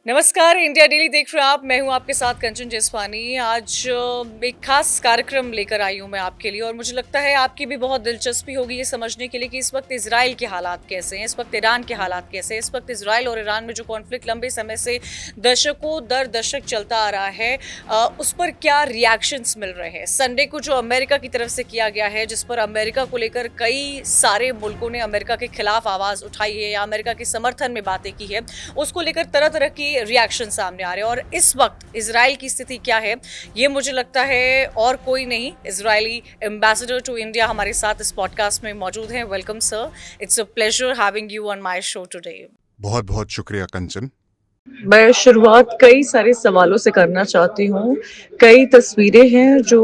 नमस्कार, India daily देख रहे हैं आप। मैं हूं आपके साथ कंचन जसवानी। आज एक खास कार्यक्रम लेकर आई हूं मैं आपके लिए और मुझे लगता है आपकी भी बहुत दिलचस्पी होगी ये समझने के लिए कि इस वक्त इजराइल के हालात कैसे हैं, इस वक्त ईरान के हालात कैसे हैं। इस वक्त इजराइल और ईरान में जो कॉन्फ्लिक्ट लंबे समय से दशकों दर दशक चलता आ रहा है, उस पर क्या रिएक्शंस मिल रहे हैं। संडे को जो अमेरिका की तरफ से किया गया है, जिस पर अमेरिका को लेकर कई सारे मुल्कों ने अमेरिका के खिलाफ आवाज़ उठाई है या अमेरिका के समर्थन में बातें की है, उसको लेकर तरह तरह की रिएक्शन सामने आ रहे हैं। और इस वक्त इजराइल की स्थिति क्या है, ये मुझे लगता है और कोई नहीं, इजरायली एम्बेसडर टू इंडिया हमारे साथ इस पॉडकास्ट में मौजूद हैं। Welcome sir, it's a pleasure having you on my show today. बहुत बहुत शुक्रिया कंचन। मैं शुरुआत कई सारे सवालों से करना चाहती हूँ। कई तस्वीरें हैं जो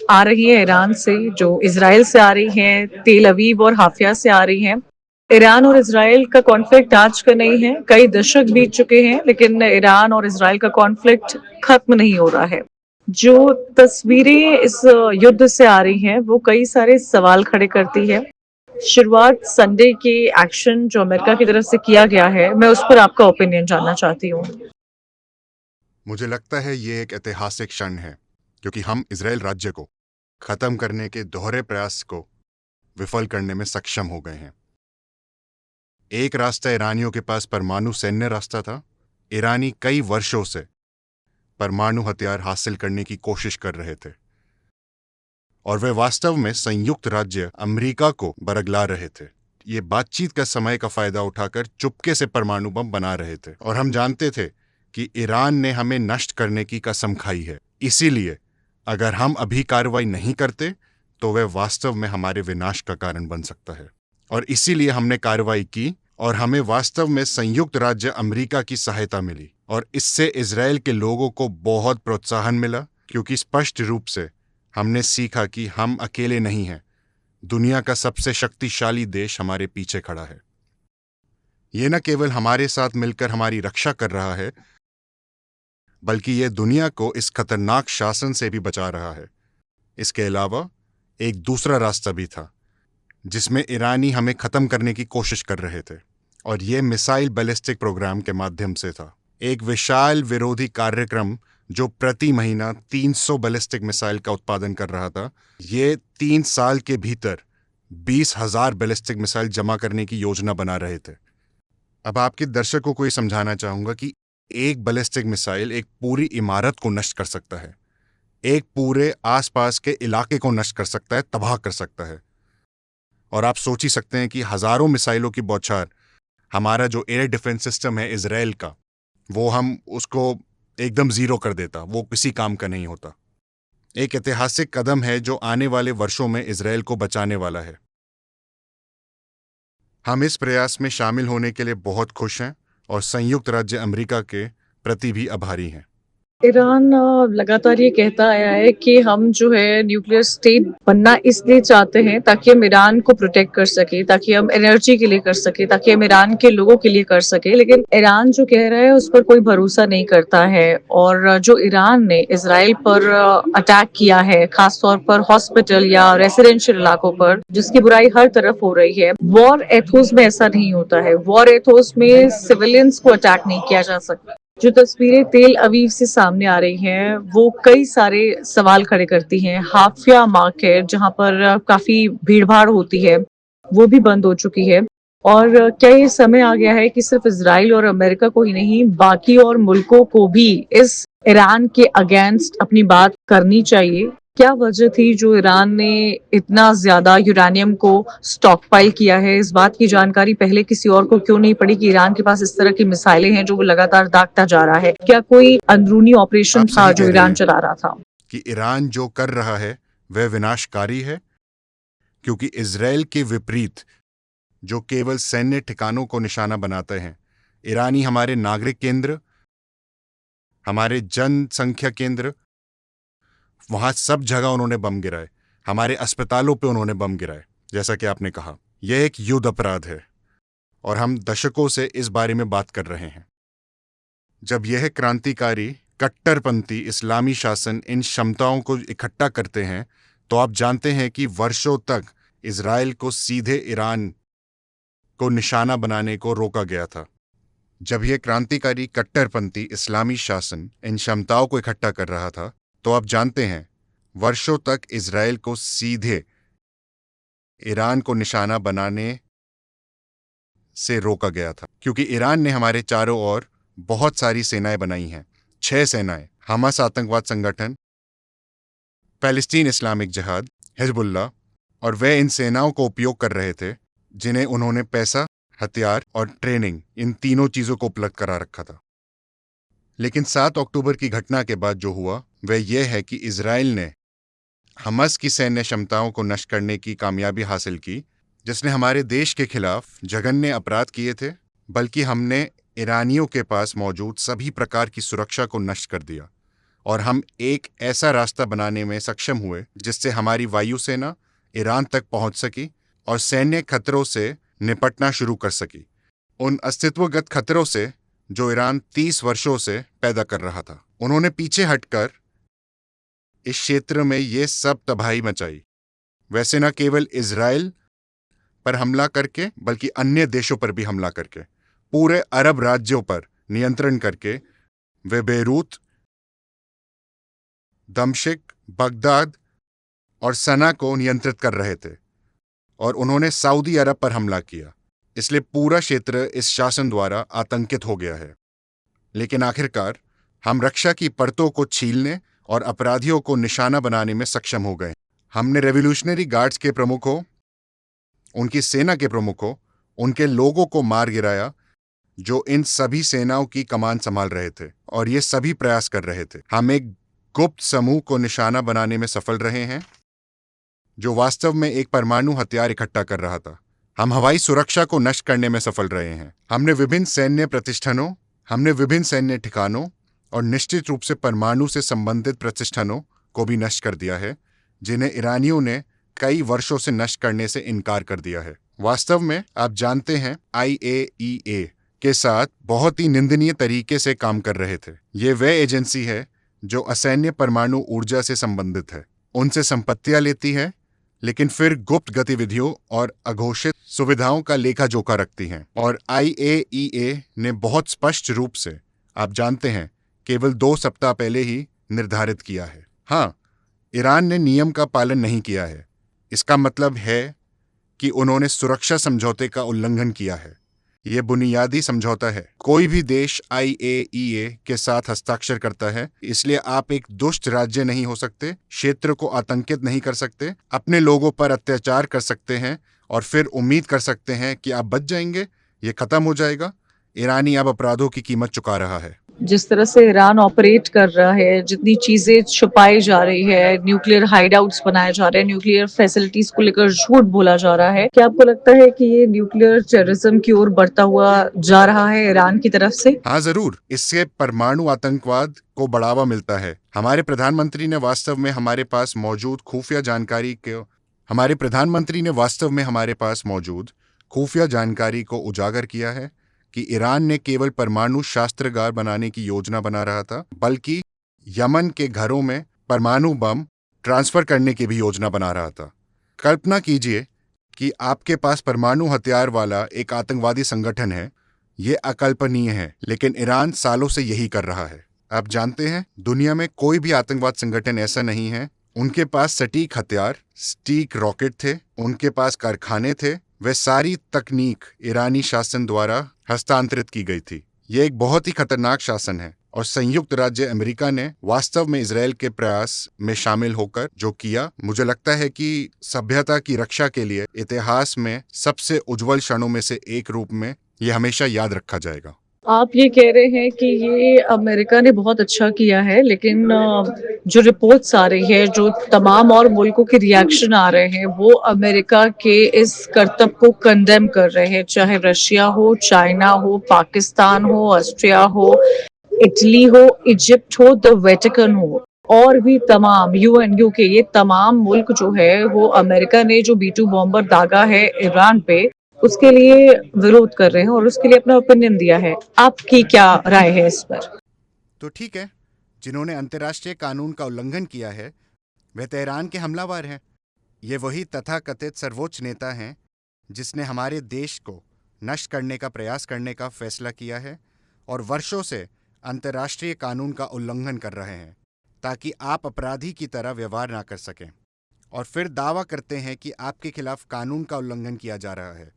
आ रही हैं ईरान से, जो इजराइल से आ रही हैं, तेल अवीव और हाफिया से आ रही हैं। ईरान और इजराइल का कॉन्फ्लिक्ट आज का नहीं है, कई दशक बीत चुके हैं, लेकिन ईरान और इजराइल का कॉन्फ्लिक्ट खत्म नहीं हो रहा है। जो तस्वीरें इस युद्ध से आ रही हैं वो कई सारे सवाल खड़े करती है। शुरुआत संडे के एक्शन जो अमेरिका की तरफ से किया गया है, मैं उस पर आपका ओपिनियन जानना चाहती हूँ। मुझे लगता है ये एक ऐतिहासिक क्षण है क्योंकि हम इजराइल राज्य को खत्म करने के दोहरे प्रयास को विफल करने में सक्षम हो गए हैं। एक रास्ता ईरानियों के पास परमाणु सैन्य रास्ता था। ईरानी कई वर्षों से परमाणु हथियार हासिल करने की कोशिश कर रहे थे और वे वास्तव में संयुक्त राज्य अमेरिका को बरगला रहे थे। ये बातचीत का समय का फायदा उठाकर चुपके से परमाणु बम बना रहे थे और हम जानते थे कि ईरान ने हमें नष्ट करने की कसम खाई है। इसीलिए अगर हम अभी कार्रवाई नहीं करते तो वह वास्तव में हमारे विनाश का कारण बन सकता है। और इसीलिए हमने कार्रवाई की और हमें वास्तव में संयुक्त राज्य अमेरिका की सहायता मिली और इससे इजराइल के लोगों को बहुत प्रोत्साहन मिला क्योंकि स्पष्ट रूप से हमने सीखा कि हम अकेले नहीं हैं। दुनिया का सबसे शक्तिशाली देश हमारे पीछे खड़ा है। ये न केवल हमारे साथ मिलकर हमारी रक्षा कर रहा है, बल्कि यह दुनिया को इस खतरनाक शासन से भी बचा रहा है। इसके अलावा एक दूसरा रास्ता भी था जिसमें ईरानी हमें खत्म करने की कोशिश कर रहे थे और यह मिसाइल बैलिस्टिक प्रोग्राम के माध्यम से था। एक विशाल विरोधी कार्यक्रम जो प्रति महीना 300 बैलिस्टिक मिसाइल का उत्पादन कर रहा था। ये 3 साल के भीतर 20,000 बैलिस्टिक मिसाइल जमा करने की योजना बना रहे थे। अब आपके दर्शकों को ये समझाना चाहूंगा कि एक बैलिस्टिक मिसाइल एक पूरी इमारत को नष्ट कर सकता है, एक पूरे आसपास के इलाके को नष्ट कर सकता है, तबाह कर सकता है। और आप सोच ही सकते हैं कि हजारों मिसाइलों की बौछार हमारा जो एयर डिफेंस सिस्टम है इजराइल का, वो हम उसको एकदम जीरो कर देता, वो किसी काम का नहीं होता। एक ऐतिहासिक कदम है जो आने वाले वर्षों में इजराइल को बचाने वाला है। हम इस प्रयास में शामिल होने के लिए बहुत खुश हैं और संयुक्त राज्य अमेरिका के प्रति भी आभारी हैं। ईरान लगातार ये कहता आया है कि हम जो है न्यूक्लियर स्टेट बनना इसलिए चाहते हैं ताकि हम ईरान को प्रोटेक्ट कर सके, ताकि हम एनर्जी के लिए कर सके, ताकि हम ईरान के लोगों के लिए कर सके। लेकिन ईरान जो कह रहा है उस पर कोई भरोसा नहीं करता है। और जो ईरान ने इजराइल पर अटैक किया है, खासतौर पर हॉस्पिटल या रेसिडेंशियल इलाकों पर, जिसकी बुराई हर तरफ हो रही है। वॉर एथोस में ऐसा नहीं होता है। वॉर एथोस में सिविलियंस को अटैक नहीं किया जा सकता। जो तस्वीरें तेल अवीव से सामने आ रही हैं वो कई सारे सवाल खड़े करती हैं। हाफिया मार्केट जहां पर काफी भीड़भाड़ होती है वो भी बंद हो चुकी है। और क्या ये समय आ गया है कि सिर्फ इजराइल और अमेरिका को ही नहीं, बाकी और मुल्कों को भी इस ईरान के अगेंस्ट अपनी बात करनी चाहिए। क्या वजह थी जो ईरान ने इतना ज्यादा यूरेनियम को स्टॉकपाइल किया है? इस बात की जानकारी पहले किसी और को क्यों नहीं पड़ी कि ईरान के पास इस तरह की मिसाइलें हैं जो वो लगातार दागता जा रहा है? क्या कोई अंदरूनी ऑपरेशन आप था सही जो कह रही ईरान हैं चला रहा था? कि ईरान जो कर रहा है वह विनाशकारी है, क्योंकि इजराइल के विपरीत जो केवल सैन्य ठिकानों को निशाना बनाते हैं, ईरानी हमारे नागरिक केंद्र, हमारे जनसंख्या केंद्र, वहां सब जगह उन्होंने बम गिराए। हमारे अस्पतालों पे उन्होंने बम गिराए। जैसा कि आपने कहा, यह एक युद्ध अपराध है और हम दशकों से इस बारे में बात कर रहे हैं। जब यह क्रांतिकारी कट्टरपंथी इस्लामी शासन इन क्षमताओं को इकट्ठा करते हैं तो आप जानते हैं कि वर्षों तक इजराइल को सीधे ईरान को निशाना बनाने को रोका गया था। जब यह क्रांतिकारी कट्टरपंथी इस्लामी शासन इन क्षमताओं को इकट्ठा कर रहा था, तो आप जानते हैं वर्षों तक इजराइल को सीधे ईरान को निशाना बनाने से रोका गया था, क्योंकि ईरान ने हमारे चारों ओर बहुत सारी सेनाएं बनाई हैं। 6 सेनाएं, हमास आतंकवाद संगठन, पैलेस्टीन इस्लामिक जिहाद, हिजबुल्लाह, और वे इन सेनाओं को उपयोग कर रहे थे जिन्हें उन्होंने पैसा, हथियार और ट्रेनिंग, इन तीनों चीजों को उपलब्ध करा रखा था। लेकिन 7 अक्टूबर की घटना के बाद जो हुआ वह यह है कि इजराइल ने हमास की सैन्य क्षमताओं को नष्ट करने की कामयाबी हासिल की, जिसने हमारे देश के खिलाफ जघन्य अपराध किए थे, बल्कि हमने ईरानियों के पास मौजूद सभी प्रकार की सुरक्षा को नष्ट कर दिया और हम एक ऐसा रास्ता बनाने में सक्षम हुए जिससे हमारी वायुसेना ईरान तक पहुंच सकी और सैन्य खतरों से निपटना शुरू कर सकी, उन अस्तित्वगत खतरों से जो ईरान 30 वर्षों से पैदा कर रहा था। उन्होंने पीछे हटकर इस क्षेत्र में ये सब तबाही मचाई, वैसे न केवल इजराइल पर हमला करके बल्कि अन्य देशों पर भी हमला करके, पूरे अरब राज्यों पर नियंत्रण करके वे बेरूत, दमश्क, बगदाद और सना को नियंत्रित कर रहे थे और उन्होंने सऊदी अरब पर हमला किया। इसलिए पूरा क्षेत्र इस शासन द्वारा आतंकित हो गया है। लेकिन आखिरकार हम रक्षा की परतों को छीलने और अपराधियों को निशाना बनाने में सक्षम हो गए। हमने रेवोल्यूशनरी गार्ड्स के प्रमुखों, उनकी सेना के प्रमुखों, उनके लोगों को मार गिराया जो इन सभी सेनाओं की कमान संभाल रहे थे और ये सभी प्रयास कर रहे थे। हम एक गुप्त समूह को निशाना बनाने में सफल रहे हैं जो वास्तव में एक परमाणु हथियार इकट्ठा कर रहा था। हम हवाई सुरक्षा को नष्ट करने में सफल रहे हैं। हमने विभिन्न सैन्य प्रतिष्ठानों, हमने विभिन्न सैन्य ठिकानों और निश्चित रूप से परमाणु से संबंधित प्रतिष्ठानों को भी नष्ट कर दिया है, जिन्हें ईरानियों ने कई वर्षों से नष्ट करने से इनकार कर दिया है। वास्तव में आप जानते हैं IAEA के साथ बहुत ही निंदनीय तरीके से काम कर रहे थे। ये वह एजेंसी है जो असैन्य परमाणु ऊर्जा से संबंधित है, उनसे संपत्तियां लेती है, लेकिन फिर गुप्त गतिविधियों और अघोषित सुविधाओं का लेखा जोखा रखती हैं। और IAEA ने बहुत स्पष्ट रूप से, आप जानते हैं, केवल 2 सप्ताह पहले ही निर्धारित किया है। हाँ, ईरान ने नियम का पालन नहीं किया है। इसका मतलब है कि उन्होंने सुरक्षा समझौते का उल्लंघन किया है। यह बुनियादी समझौता है। कोई भी देश IAEA के साथ हस्ताक्षर करता है, इसलिए आप एक दुष्ट राज्य नहीं हो सकते, क्षेत्र को आतंकित नहीं कर सकते, अपने लोगों पर अत्याचार कर सकते हैं और फिर उम्मीद कर सकते हैं कि आप बच जाएंगे, ये खत्म हो जाएगा। ईरानी अब अपराधों की कीमत चुका रहा है। जिस तरह से ईरान ऑपरेट कर रहा है, जितनी चीजें छुपाई जा रही है, न्यूक्लियर हाइडआउट्स बनाए जा रहे हैं, न्यूक्लियर फैसिलिटीज को लेकर झूठ बोला जा रहा है, क्या आपको लगता है कि ये न्यूक्लियर टेररिज्म की ओर बढ़ता हुआ जा रहा है ईरान की तरफ से? हाँ, जरूर। इससे परमाणु आतंकवाद को बढ़ावा मिलता है। हमारे प्रधानमंत्री ने वास्तव में हमारे पास मौजूद खुफिया जानकारी को उजागर किया है कि ईरान ने केवल परमाणु शस्त्रागार बनाने की योजना बना रहा था, बल्कि यमन के घरों में परमाणु बम ट्रांसफर करने की भी योजना बना रहा था। कल्पना कीजिए कि आपके पास परमाणु हथियार वाला एक आतंकवादी संगठन है। ये अकल्पनीय है, लेकिन ईरान सालों से यही कर रहा है। आप जानते हैं, दुनिया में कोई भी आतंकवाद संगठन ऐसा नहीं है। उनके पास सटीक हथियार, सटीक रॉकेट थे, उनके पास कारखाने थे। वह सारी तकनीक ईरानी शासन द्वारा हस्तांतरित की गई थी। यह एक बहुत ही खतरनाक शासन है और संयुक्त राज्य अमेरिका ने वास्तव में इजराइल के प्रयास में शामिल होकर जो किया, मुझे लगता है कि सभ्यता की रक्षा के लिए इतिहास में सबसे उज्जवल क्षणों में से एक रूप में यह हमेशा याद रखा जाएगा। आप ये कह रहे हैं कि ये अमेरिका ने बहुत अच्छा किया है, लेकिन जो रिपोर्ट्स आ रही है, जो तमाम और मुल्कों के रिएक्शन आ रहे हैं, वो अमेरिका के इस करतब को कंडेम कर रहे हैं, चाहे रशिया हो, चाइना हो, पाकिस्तान हो, ऑस्ट्रिया हो, इटली हो, इजिप्ट हो, द वेटिकन हो, और भी तमाम UN, UK, ये तमाम मुल्क जो है वो अमेरिका ने जो B-2 बॉम्बर दागा है ईरान पे, उसके लिए विरोध कर रहे हैं और उसके लिए अपना ओपिनियन दिया है। आपकी क्या राय है इस पर? तो ठीक है, जिन्होंने अंतर्राष्ट्रीय कानून का उल्लंघन किया है वे तेहरान के हमलावर हैं। ये वही तथाकथित सर्वोच्च नेता हैं जिसने हमारे देश को नष्ट करने का प्रयास करने का फैसला किया है और वर्षों से अंतर्राष्ट्रीय कानून का उल्लंघन कर रहे हैं ताकि आप अपराधी की तरह व्यवहार ना कर सकें, और फिर दावा करते हैं कि आपके खिलाफ कानून का उल्लंघन किया जा रहा है।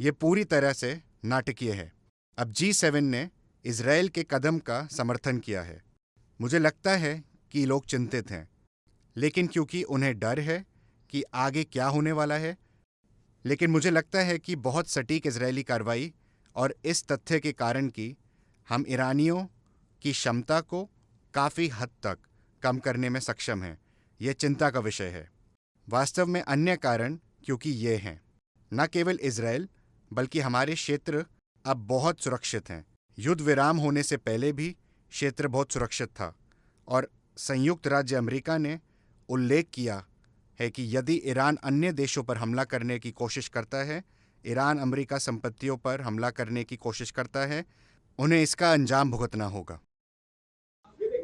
ये पूरी तरह से नाटकीय है। अब G7 ने इजराइल के कदम का समर्थन किया है। मुझे लगता है कि लोग चिंतित हैं, लेकिन क्योंकि उन्हें डर है कि आगे क्या होने वाला है। लेकिन मुझे लगता है कि बहुत सटीक इजरायली कार्रवाई और इस तथ्य के कारण कि हम ईरानियों की क्षमता को काफ़ी हद तक कम करने में सक्षम हैं, यह चिंता का विषय है। वास्तव में अन्य कारण क्योंकि ये हैं, न केवल इजराइल बल्कि हमारे क्षेत्र अब बहुत सुरक्षित हैं। युद्ध विराम होने से पहले भी क्षेत्र बहुत सुरक्षित था और संयुक्त राज्य अमेरिका ने उल्लेख किया है कि यदि ईरान अन्य देशों पर हमला करने की कोशिश करता है, ईरान अमेरिका संपत्तियों पर हमला करने की कोशिश करता है, उन्हें इसका अंजाम भुगतना होगा।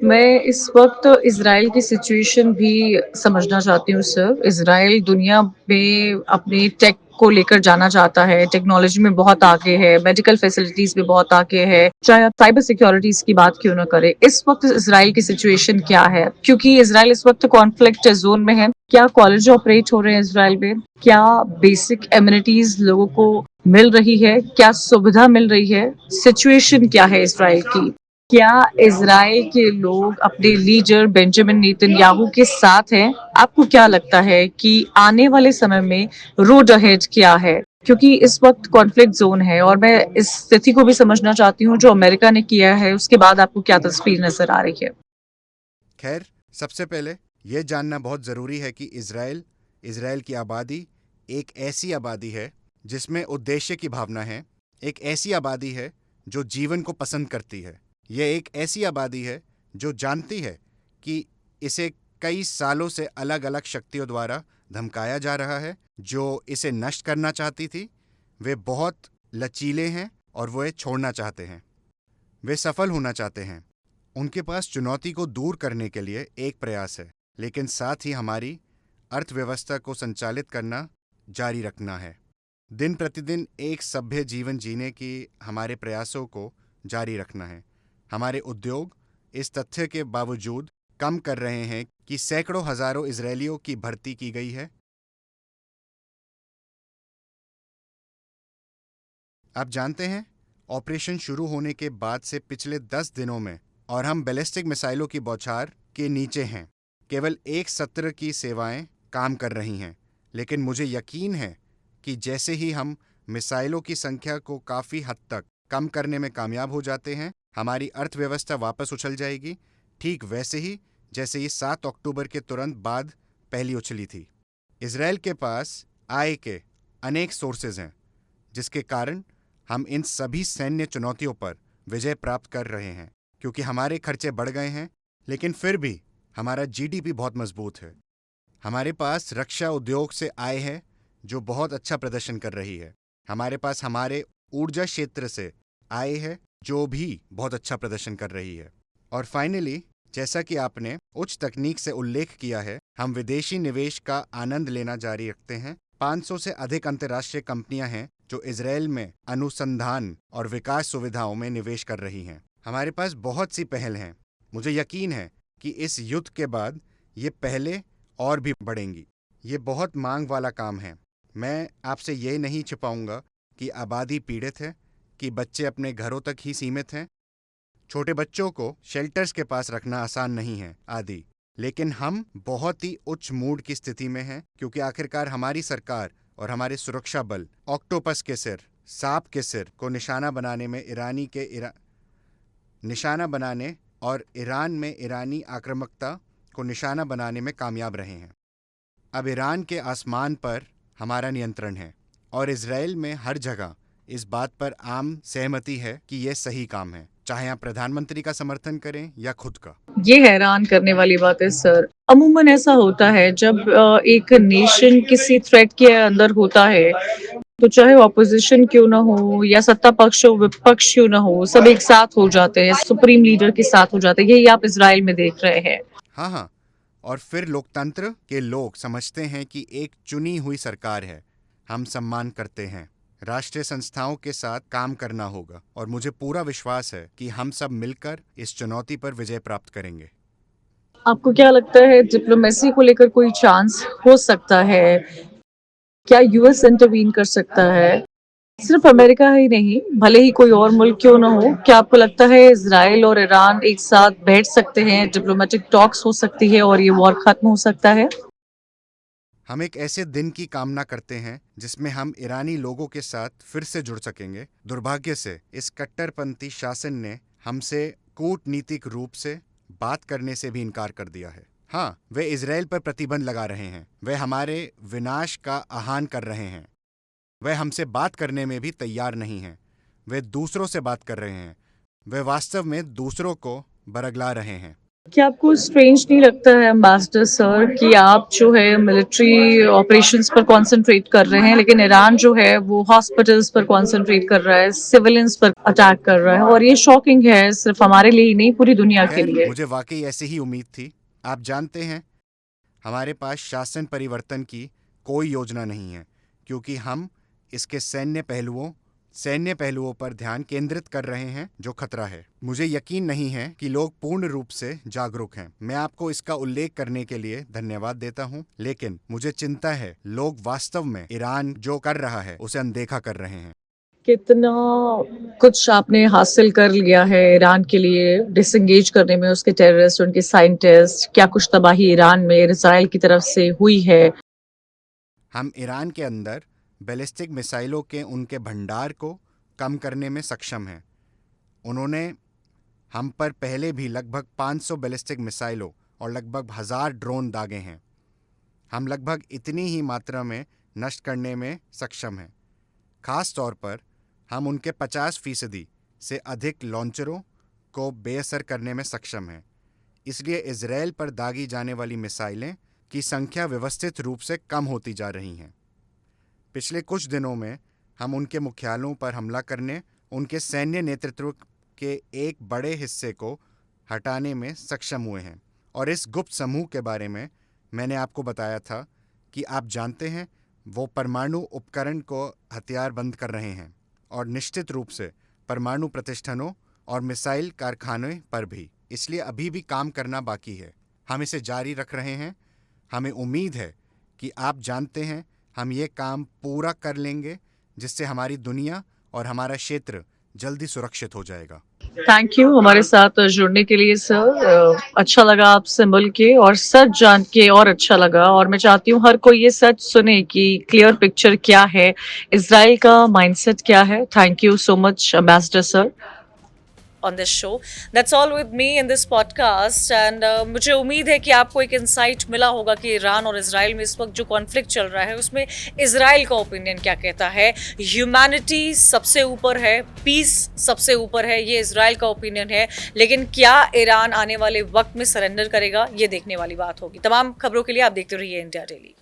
मैं इस वक्त इज़राइल की सिचुएशन भी समझना चाहती हूँ सर। इज़राइल दुनिया में अपने टेक को लेकर जाना चाहता है, टेक्नोलॉजी में बहुत आगे है, मेडिकल फैसिलिटीज़ में बहुत आगे है, चाहे आप साइबर सिक्योरिटीज़ की बात क्यों ना करें। इस वक्त इज़राइल की सिचुएशन क्या है? क्योंकि इज़राइल इस वक्त कॉन्फ्लिक्ट ज़ोन में है। क्या कॉलेज ऑपरेट हो रहे हैं इज़राइल में? क्या बेसिक एमिनिटीज़ लोगों को मिल रही है? क्या सुविधा मिल रही है? सिचुएशन क्या है इज़राइल की? क्या इज़राइल के लोग अपने लीडर बेंजामिन नेतन्याहू के साथ हैं? आपको क्या लगता है कि आने वाले समय में रोड अहेड क्या है? क्योंकि इस वक्त कॉन्फ्लिक्ट जोन है और मैं इस स्थिति को भी समझना चाहती हूँ जो अमेरिका ने किया है, उसके बाद आपको क्या तस्वीर नजर आ रही है? खैर, सबसे पहले यह जानना बहुत ज़रूरी है कि इज़राइल की आबादी एक ऐसी आबादी है जिसमें उद्देश्य की भावना है, एक ऐसी आबादी है जो जीवन को पसंद करती है। यह एक ऐसी आबादी है जो जानती है कि इसे कई सालों से अलग अलग शक्तियों द्वारा धमकाया जा रहा है, जो इसे नष्ट करना चाहती थी। वे बहुत लचीले हैं और वे छोड़ना चाहते हैं। वे सफल होना चाहते हैं। उनके पास चुनौती को दूर करने के लिए एक प्रयास है, लेकिन साथ ही हमारी अर्थव्यवस्था को संचालित करना जारी रखना है। दिन प्रतिदिन एक सभ्य जीवन जीने की हमारे प्रयासों को जारी रखना है। हमारे उद्योग इस तथ्य के बावजूद कम कर रहे हैं कि सैकड़ों हजारों इजरायलियों की भर्ती की गई है। आप जानते हैं, ऑपरेशन शुरू होने के बाद से पिछले 10 दिनों में और हम बैलिस्टिक मिसाइलों की बौछार के नीचे हैं। केवल एक सत्र की सेवाएं काम कर रही हैं, लेकिन मुझे यकीन है कि जैसे ही हम मिसाइलों की संख्या को काफ़ी हद तक कम करने में कामयाब हो जाते हैं, हमारी अर्थव्यवस्था वापस उछल जाएगी, ठीक वैसे ही जैसे ये 7 अक्टूबर के तुरंत बाद पहली उछली थी। इजराइल के पास आय के अनेक सोर्सेज हैं, जिसके कारण हम इन सभी सैन्य चुनौतियों पर विजय प्राप्त कर रहे हैं। क्योंकि हमारे खर्चे बढ़ गए हैं, लेकिन फिर भी हमारा जीडीपी बहुत मजबूत है। हमारे पास रक्षा उद्योग से आय है जो बहुत अच्छा प्रदर्शन कर रही है। हमारे पास हमारे ऊर्जा क्षेत्र से आय है जो भी बहुत अच्छा प्रदर्शन कर रही है। और फाइनली, जैसा कि आपने उच्च तकनीक से उल्लेख किया है, हम विदेशी निवेश का आनंद लेना जारी रखते हैं। 500 से अधिक अंतर्राष्ट्रीय कंपनियां हैं जो इजराइल में अनुसंधान और विकास सुविधाओं में निवेश कर रही हैं। हमारे पास बहुत सी पहल हैं। मुझे यकीन है कि इस युद्ध के बाद ये पहले और भी बढ़ेंगी। ये बहुत मांग वाला काम है। मैं आपसे ये नहीं छिपाऊंगा कि आबादी पीड़ित है, कि बच्चे अपने घरों तक ही सीमित हैं, छोटे बच्चों को शेल्टर्स के पास रखना आसान नहीं है आदि। लेकिन हम बहुत ही उच्च मूड की स्थिति में हैं, क्योंकि आखिरकार हमारी सरकार और हमारे सुरक्षा बल ऑक्टोपस के सिर, सांप के सिर को निशाना बनाने और ईरान में ईरानी आक्रामकता को निशाना बनाने में कामयाब रहे हैं। अब ईरान के आसमान पर हमारा नियंत्रण है और इजराइल में हर जगह इस बात पर आम सहमति है कि यह सही काम है, चाहे आप प्रधानमंत्री का समर्थन करें या खुद का। ये हैरान करने वाली बात है सर। अमूमन ऐसा होता है जब एक नेशन किसी थ्रेट के अंदर होता है, तो चाहे ऑपोजिशन क्यों ना हो या सत्ता पक्ष हो विपक्ष क्यों ना हो, सब एक साथ हो जाते हैं, सुप्रीम लीडर के साथ हो जाते हैं। यही आप इजराइल में देख रहे हैं। हाँ, और फिर लोकतंत्र के लोग समझते हैं कि एक चुनी हुई सरकार है, हम सम्मान करते हैं। राष्ट्रीय संस्थाओं के साथ काम करना होगा और मुझे पूरा विश्वास है कि हम सब मिलकर इस चुनौती पर विजय प्राप्त करेंगे। आपको क्या लगता है डिप्लोमेसी को लेकर कोई चांस हो सकता है? क्या यूएस इंटरवीन कर सकता है? सिर्फ अमेरिका ही नहीं, भले ही कोई और मुल्क क्यों ना हो, क्या आपको लगता है इजराइल और ईरान एक साथ बैठ सकते हैं, डिप्लोमेटिक टॉक्स हो सकती है और ये वॉर खत्म हो सकता है? हम एक ऐसे दिन की कामना करते हैं जिसमें हम ईरानी लोगों के साथ फिर से जुड़ सकेंगे। दुर्भाग्य से इस कट्टरपंथी शासन ने हमसे कूटनीतिक रूप से बात करने से भी इनकार कर दिया है। हाँ, वे इजराइल पर प्रतिबंध लगा रहे हैं, वे हमारे विनाश का आह्वान कर रहे हैं। वे हमसे बात करने में भी तैयार नहीं हैं। वे दूसरों से बात कर रहे हैं, वे वास्तव में दूसरों को बरगला रहे हैं। क्या आपको स्ट्रेंज नहीं लगता है एम्बेसडर सर कि आप जो है मिलिट्री ऑपरेशंस पर कंसंट्रेट कर रहे हैं, लेकिन ईरान जो है वो हॉस्पिटल्स पर कंसंट्रेट कर रहा है, सिविलियंस पर अटैक कर रहा है, और ये शॉकिंग है सिर्फ हमारे लिए ही नहीं, पूरी दुनिया के खैर, लिए। मुझे वाकई ऐसी ही उम्मीद थी। आप जानते हैं, हमारे पास शासन परिवर्तन की कोई योजना नहीं है, क्योंकि हम इसके सैन्य पहलुओं पर ध्यान केंद्रित कर रहे हैं जो खतरा है। मुझे यकीन नहीं है कि लोग पूर्ण रूप से जागरूक हैं। मैं आपको इसका उल्लेख करने के लिए धन्यवाद देता हूं, लेकिन मुझे चिंता है लोग वास्तव में ईरान जो कर रहा है उसे अनदेखा कर रहे हैं। कितना कुछ आपने हासिल कर लिया है ईरान के लिए डिसंगेज करने में, उसके टेररिस्ट, उनके साइंटिस्ट, क्या कुछ तबाही ईरान में इजराइल की तरफ से हुई है? हम ईरान के अंदर बैलिस्टिक मिसाइलों के उनके भंडार को कम करने में सक्षम हैं। उन्होंने हम पर पहले भी लगभग 500 बैलिस्टिक मिसाइलों और लगभग 1000 ड्रोन दागे हैं। हम लगभग इतनी ही मात्रा में नष्ट करने में सक्षम हैं। खास तौर पर हम उनके 50% से अधिक लॉन्चरों को बेअसर करने में सक्षम हैं। इसलिए इजराइल पर दागी जाने वाली मिसाइलें की संख्या व्यवस्थित रूप से कम होती जा रही हैं। पिछले कुछ दिनों में हम उनके मुख्यालयों पर हमला करने, उनके सैन्य नेतृत्व के एक बड़े हिस्से को हटाने में सक्षम हुए हैं। और इस गुप्त समूह के बारे में मैंने आपको बताया था कि आप जानते हैं वो परमाणु उपकरण को हथियार बंद कर रहे हैं, और निश्चित रूप से परमाणु प्रतिष्ठानों और मिसाइल कारखानों पर भी। इसलिए अभी भी काम करना बाकी है। हम इसे जारी रख रहे हैं। हमें उम्मीद है कि आप जानते हैं हम ये काम पूरा कर लेंगे, जिससे हमारी दुनिया और हमारा क्षेत्र जल्दी सुरक्षित हो जाएगा। थैंक यू हमारे साथ जुड़ने के लिए सर। अच्छा लगा आपसे मिल के और सच जान के और अच्छा लगा, और मैं चाहती हूँ हर कोई ये सच सुने कि क्लियर पिक्चर क्या है, इजराइल का माइंडसेट क्या है। Thank you so much ambassador sir on this show. That's all with me in this podcast and मुझे उम्मीद है कि आपको एक इंसाइट मिला होगा कि ईरान और इजराइल में इस वक्त जो कॉन्फ्लिक्ट चल रहा है उसमें इजराइल का ओपिनियन क्या कहता है। ह्यूमैनिटी सबसे ऊपर है, पीस सबसे ऊपर है, ये इजराइल का ओपिनियन है, लेकिन क्या ईरान आने वाले वक्त में सरेंडर करेगा, ये देखने वाली बात होगी। तमाम खबरों के लिए आप देखते रहिए इंडिया डेली।